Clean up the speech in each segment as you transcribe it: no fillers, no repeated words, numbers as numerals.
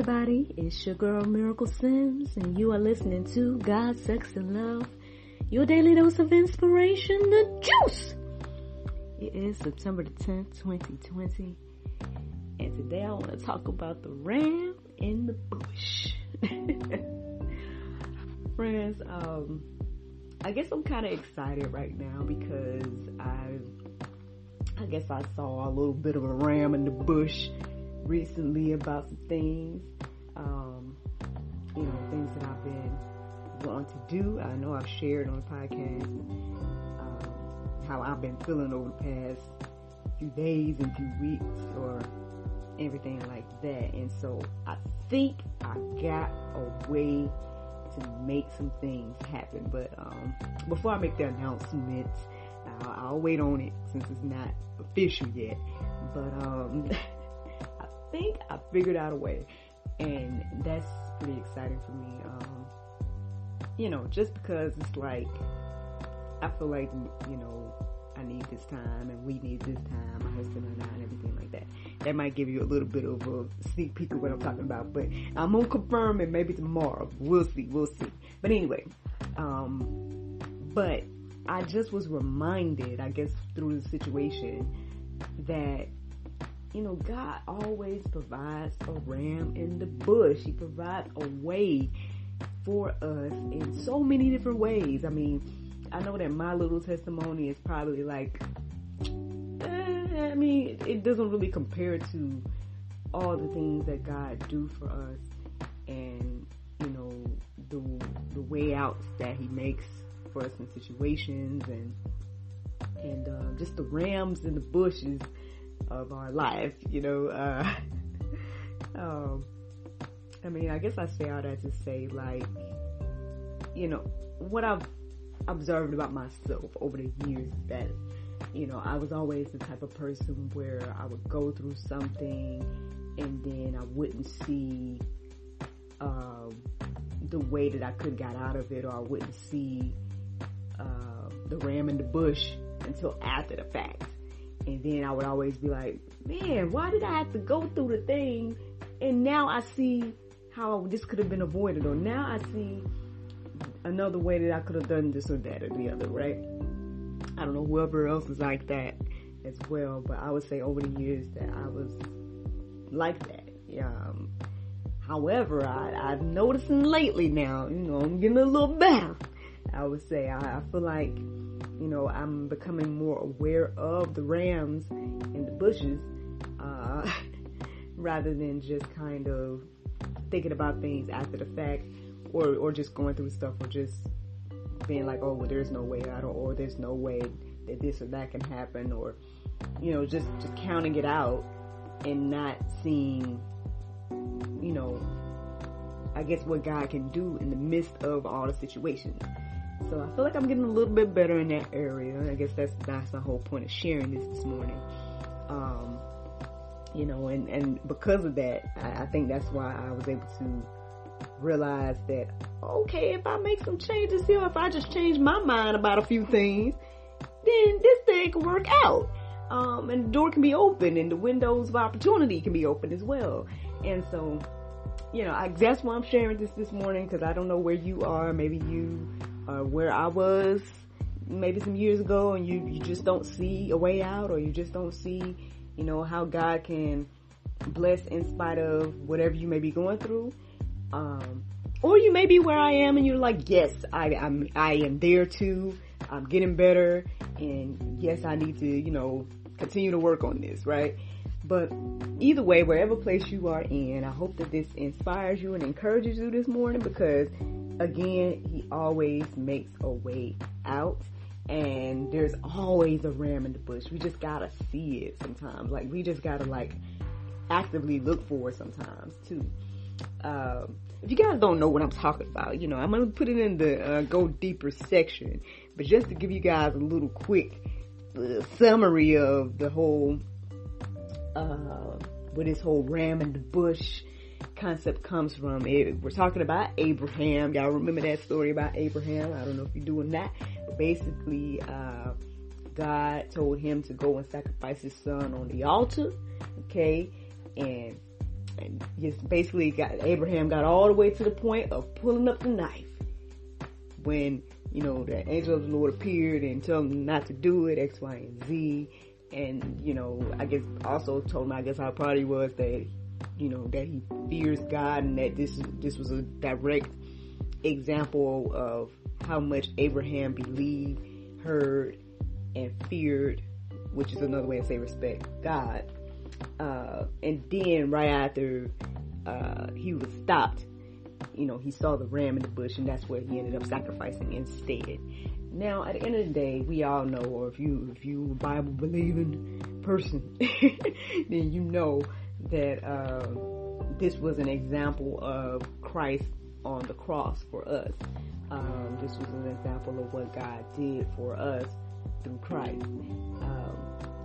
everybody, it's your girl Miracle Sims, and you are listening to God, Sex, and Love, your daily dose of inspiration, the juice. It is September the 10th, 2020, and today I want to talk about the ram in the bush. Friends, I guess I'm kind of excited right now because I guess I saw a little bit of a ram in the bush recently about some things, things that I've been wanting to do. I know I've shared on the podcast how I've been feeling over the past few days and few weeks or everything like that. And so I think I got a way to make some things happen. But before I make the announcement, I'll wait on it since it's not official yet. But I think I figured out a way, and that's pretty exciting for me. Just because it's like, I feel like, I need this time and we need this time, my husband and I, and everything like that. That might give you a little bit of a sneak peek of what I'm talking about, but I'm gonna confirm it maybe tomorrow. We'll see. But anyway, but I just was reminded, I guess, through the situation that, God always provides a ram in the bush. He provides a way for us in so many different ways. I mean, I know that my little testimony is probably like, it doesn't really compare to all the things that God do for us, and, the way outs that He makes for us in situations, and just the rams in the bushes of our life, I guess I say all that to say, like, what I've observed about myself over the years is that, I was always the type of person where I would go through something and then I wouldn't see the way that I could have got out of it, or I wouldn't see the ram in the bush until after the fact. And then I would always be like, man, why did I have to go through the thing? And now I see how this could have been avoided, or now I see another way that I could have done this or that or the other, right? I don't know whoever else is like that as well, but I would say over the years that I was like that. However, I've noticing lately now, I'm getting a little better. I would say I feel like, I'm becoming more aware of the rams in the bushes, rather than just kind of thinking about things after the fact, or just going through stuff, or just being like, oh, well, there's no way out, or there's no way that this or that can happen, or, just counting it out and not seeing, I guess what God can do in the midst of all the situations. So I feel like I'm getting a little bit better in that area. I guess that's the whole point of sharing this morning. And because of that, I think that's why I was able to realize that, okay, if I make some changes here, if I just change my mind about a few things, then this thing can work out. And the door can be open, and the windows of opportunity can be open as well. And so, that's why I'm sharing this morning, because I don't know where you are. Maybe you are where I was maybe some years ago, and you just don't see a way out, or you just don't see, how God can bless in spite of whatever you may be going through. Or you may be where I am, and you're like, yes, I am there too. I'm getting better, and yes, I need to, continue to work on this, right? But either way, wherever place you are in, I hope that this inspires you and encourages you this morning, because again, He always makes a way out, and there's always a ram in the bush. We just gotta see it sometimes. Like, we just gotta actively look for it sometimes too. If you guys don't know what I'm talking about, I'm gonna put it in the go deeper section, but just to give you guys a little quick summary of the whole where this whole ram in the bush concept comes from. We're talking about Abraham. Y'all remember that story about Abraham? I don't know if you're doing that, but basically God told him to go and sacrifice his son on the altar, okay? And And just basically Abraham got all the way to the point of pulling up the knife when, the angel of the Lord appeared and told him not to do it, X, Y, and Z. And, I guess also told him, how proud he was that, that he fears God, and that this was a direct example of how much Abraham believed, heard, and feared, which is another way to say respect God. And then right after he was stopped, he saw the ram in the bush, and that's where he ended up sacrificing instead. Now, at the end of the day, we all know, or if you a Bible believing person, then you know that this was an example of Christ on the cross for us. This was an example of what God did for us through Christ.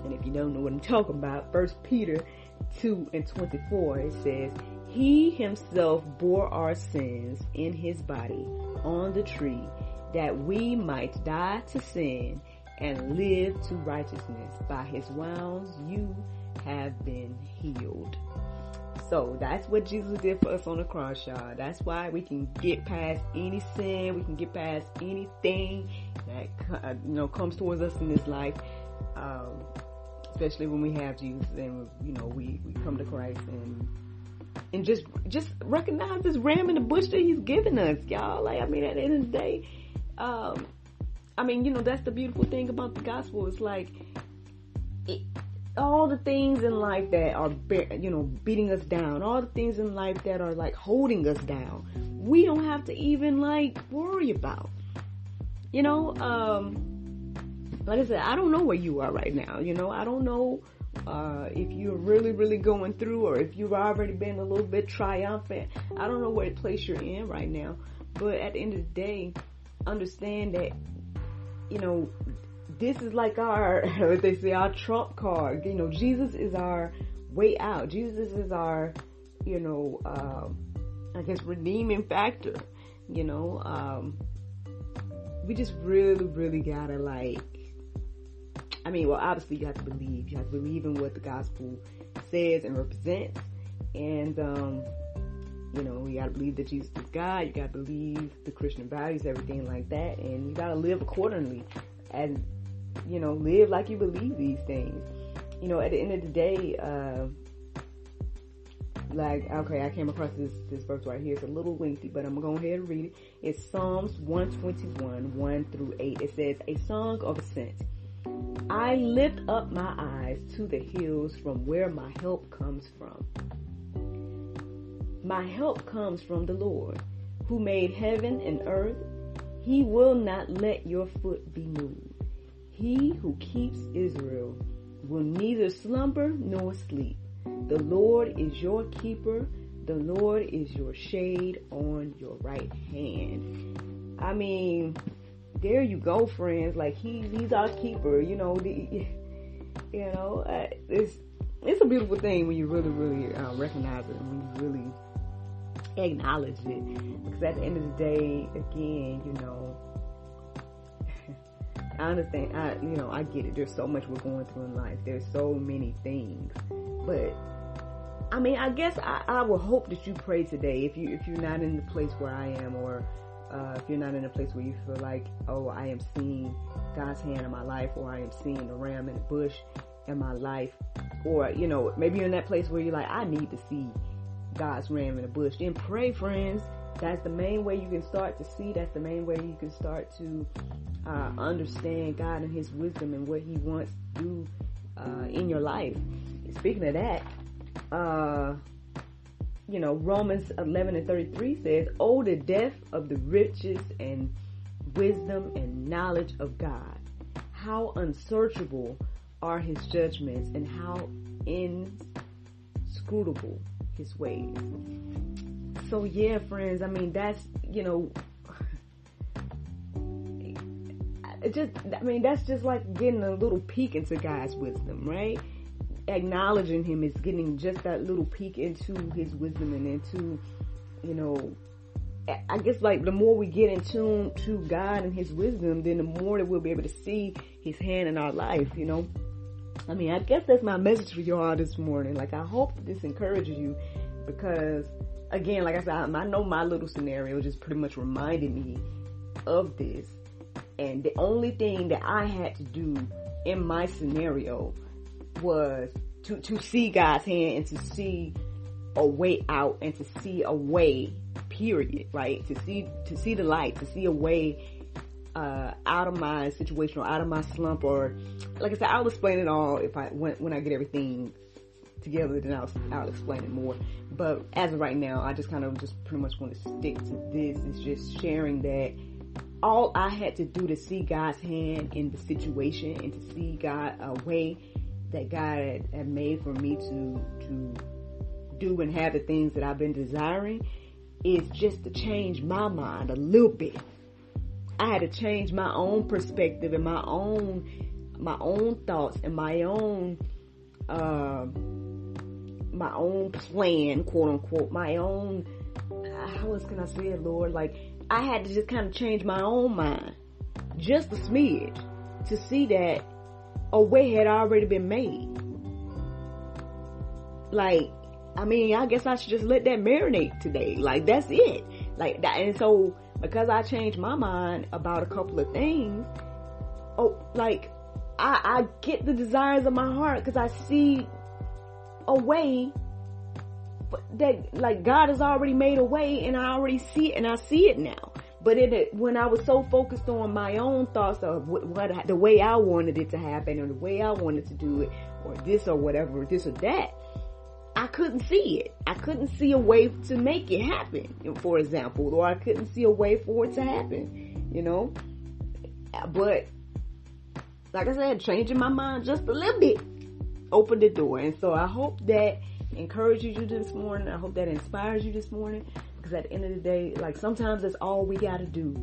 And if you don't know what I'm talking about, 1 Peter 2:24, it says, He himself bore our sins in his body on the tree, that we might die to sin and live to righteousness. By his wounds you have been healed. So that's what Jesus did for us on the cross, y'all. That's why we can get past any sin. We can get past anything that comes towards us in this life. Especially when we have Jesus, and we come to Christ and just recognize this ram in the bush that he's given us, y'all. At the end of the day, that's the beautiful thing about the gospel. It's all the things in life that are, beating us down, all the things in life that are holding us down, we don't have to even worry about. Like I said, I don't know where you are right now. I don't know if you're really, really going through, or if you've already been a little bit triumphant. I don't know what place you're in right now. But at the end of the day, understand that, this is our, what they say, our trump card. Jesus is our way out. Jesus is our, redeeming factor. We just really, really gotta obviously you have to believe. You have to believe in what the gospel says and represents. And, you gotta believe that Jesus is God. You gotta believe the Christian values, everything like that. And you gotta live accordingly. And, live like you believe these things. At the end of the day, I came across this verse right here. It's a little lengthy, but I'm going to go ahead and read it. It's Psalms 121, 1-8. It says, A song of ascent. I lift up my eyes to the hills from where my help comes from. My help comes from the Lord, who made heaven and earth. He will not let your foot be moved. He who keeps Israel will neither slumber nor sleep. The Lord is your keeper. The Lord is your shade on your right hand. There you go, friends. He's our keeper. It's a beautiful thing when you really, really recognize it, and when you really acknowledge it. Because at the end of the day, again, I understand. I get it. There's so much we're going through in life. There's so many things. But I guess I will hope that you pray today. If you're not in the place where I am, or if you're not in a place where you feel like, oh, I am seeing God's hand in my life, or I am seeing the ram in the bush in my life, or maybe you're in that place where you're like, I need to see God's ram in the bush. Then pray, friends. That's the main way you can start to see. That's the main way you can start to understand God and His wisdom and what He wants to do in your life. Speaking of that, Romans 11:33 says, "Oh, the depth of the riches and wisdom and knowledge of God! How unsearchable are His judgments, and how inscrutable His ways." So yeah, friends, that's, that's just like getting a little peek into God's wisdom, right? Acknowledging Him is getting just that little peek into His wisdom and into, I guess the more we get in tune to God and His wisdom, then the more that we'll be able to see His hand in our life, I guess that's my message for y'all this morning. I hope that this encourages you Because again, like I said, I know my little scenario just pretty much reminded me of this. And the only thing that I had to do in my scenario was to see God's hand and to see a way out and to see a way, period, right? To see the light, to see a way out of my situation or out of my slump, or like I said, I'll explain it all when I get everything together, then I'll explain it more. But as of right now, I just pretty much want to stick to this. It's just sharing that all I had to do to see God's hand in the situation and to see God, a way that God had made for me to do and have the things that I've been desiring, is just to change my mind a little bit. I had to change my own perspective and my own thoughts and my own plan, quote unquote, my own, how else can I say it, Lord? Like, I had to just kind of change my own mind, just a smidge, to see that a way had already been made. Like, I mean, I guess I should just let that marinate today. Like, that's it. Like that. And so, because I changed my mind about a couple of things, I get the desires of my heart because I see a way that, like, God has already made a way, and I already see it, and I see it now. But when I was so focused on my own thoughts of the way I wanted it to happen, or the way I wanted to do it, or this or whatever, this or that, I couldn't see it. I couldn't see a way to make it happen, for example, or I couldn't see a way for it to happen, you know. But like I said, changing my mind just a little bit opened the door. And so I hope that encourages you this morning. I hope that inspires you this morning, because at the end of the day, like, sometimes that's all we got to do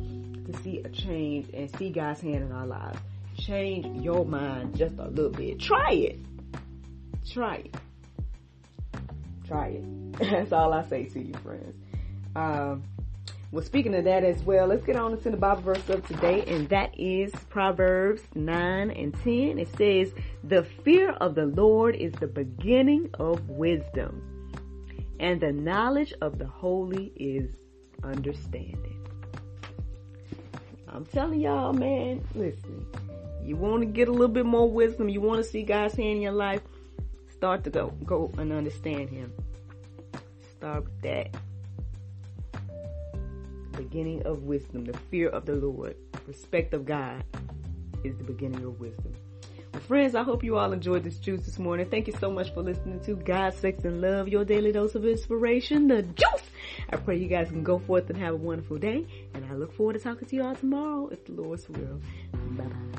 to see a change and see God's hand in our lives. Change your mind just a little bit. Try it. That's all I say to you, friends. Well, speaking of that as well, let's get on into the Bible verse of today, and that is Proverbs 9 and 10. It says, "The fear of the Lord is the beginning of wisdom, and the knowledge of the holy is understanding." I'm telling y'all, man, listen, you want to get a little bit more wisdom, you want to see God's hand in your life, start to go and understand Him. Start with that. Beginning of wisdom, the fear of the Lord, respect of God is the beginning of wisdom. Well, friends, I hope you all enjoyed this juice this morning. Thank you so much for listening to God, Sex, and Love, your daily dose of inspiration, the juice. I pray you guys can go forth and have a wonderful day, and I look forward to talking to you all tomorrow if the Lord's will. Bye-bye.